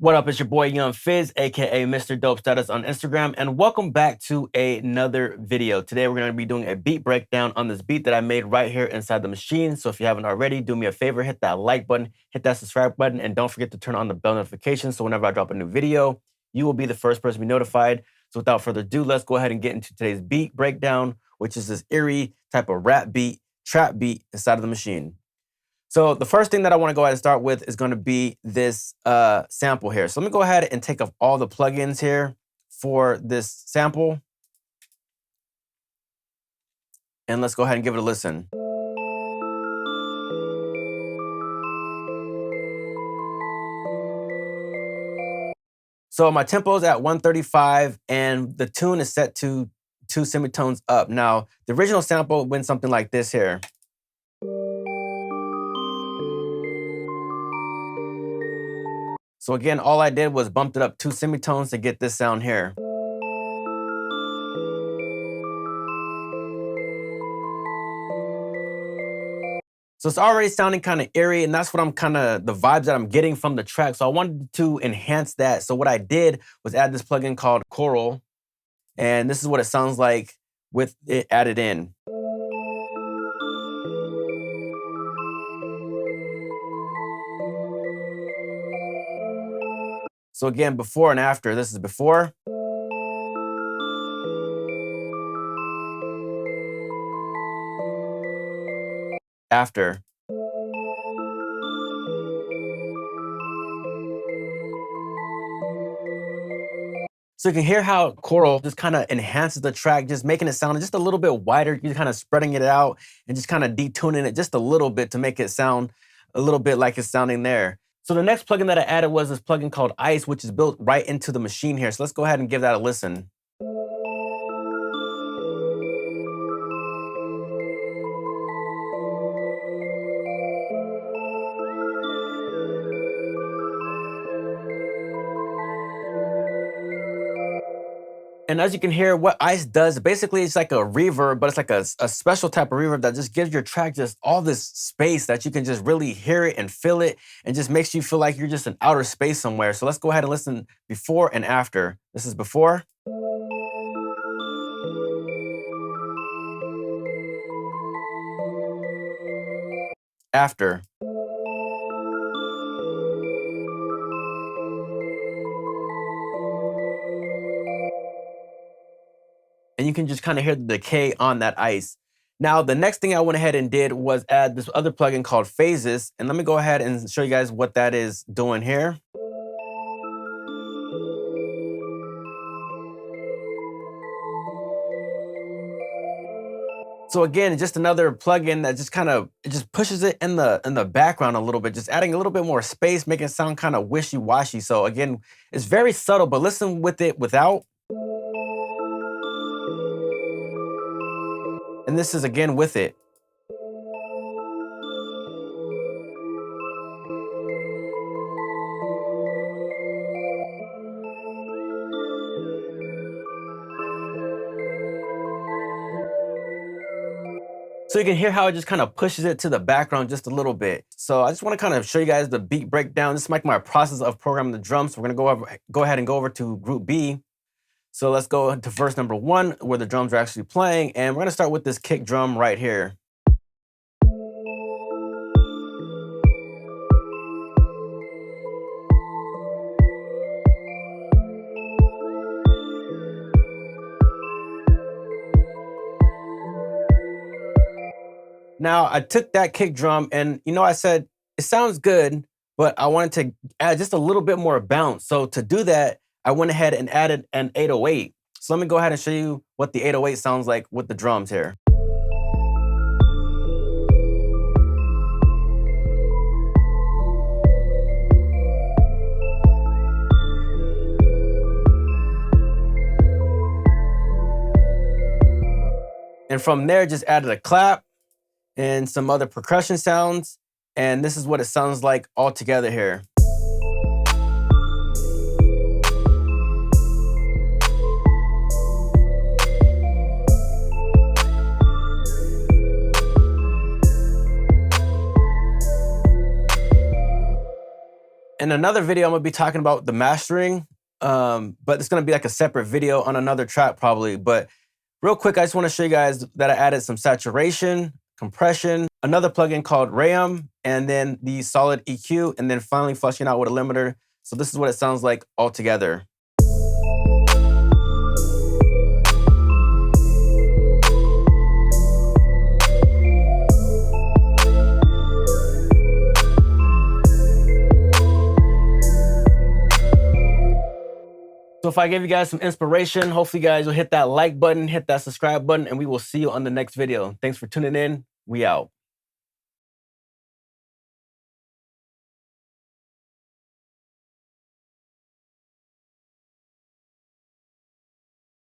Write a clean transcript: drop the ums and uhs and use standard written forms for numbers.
What up, it's your boy Young Fizz, aka mr.dopestatus on Instagram, and welcome back to another video. Today we're going to be doing a beat breakdown on this beat that I made right here inside the machine. So if you haven't already, do me a favor, hit that like button, hit that subscribe button, and don't forget to turn on the bell notification so whenever I drop a new video, you will be the first person to be notified. So without further ado, let's go ahead and get into today's beat breakdown, which is this eerie type of rap beat, trap beat inside of the machine. So the first thing that I want to go ahead and start with is going to be this sample here. So let me go ahead and take off all the plugins here for this sample. And let's go ahead and give it a listen. So my tempo is at 135 and the tune is set to 2 semitones up. Now, the original sample went something like this here. So again, all I did was bumped it up 2 semitones to get this sound here. So it's already sounding kind of eerie, and that's what I'm the vibes that I'm getting from the track. So I wanted to enhance that. So what I did was add this plugin called Choral, and this is what it sounds like with it added in. So again, before and after, this is before. After. So you can hear how Choral just kind of enhances the track, just making it sound just a little bit wider. You're kind of spreading it out and just kind of detuning it just a little bit to make it sound a little bit like it's sounding there. So the next plugin that I added was this plugin called Ice, which is built right into the machine here. So let's go ahead and give that a listen. And as you can hear, what Ice does, basically it's like a reverb, but it's like a special type of reverb that just gives your track just all this space that you can just really hear it and feel it, and just makes you feel like you're just in outer space somewhere. So let's go ahead and listen before and after. This is before. After. And you can just kind of hear the decay on that Ice. Now, the next thing I went ahead and did was add this other plugin called Phases. And let me go ahead and show you guys what that is doing here. So again, just another plugin that just it just pushes it in the background a little bit, just adding a little bit more space, making it sound kind of wishy-washy. So again, it's very subtle, but listen with it without. And this is again with it. So you can hear how it just kind of pushes it to the background just a little bit. So I just want to kind of show you guys the beat breakdown. This is like my process of programming the drums. So we're going to go ahead and go over to group B. So let's go to verse number 1 where the drums are actually playing. And we're going to start with this kick drum right here. Now, I took that kick drum and, I said, it sounds good, but I wanted to add just a little bit more bounce. So to do that, I went ahead and added an 808. So let me go ahead and show you what the 808 sounds like with the drums here. And from there, just added a clap and some other percussion sounds. And this is what it sounds like all together here. in another video, I'm gonna be talking about the mastering, but it's gonna be like a separate video on another track probably. But real quick, I just wanna show you guys that I added some saturation, compression, another plugin called RAM, and then the solid EQ, and then finally flushing out with a limiter. So this is what it sounds like all together. So if I gave you guys some inspiration, hopefully you guys will hit that like button, hit that subscribe button, and we will see you on the next video. Thanks for tuning in. We out.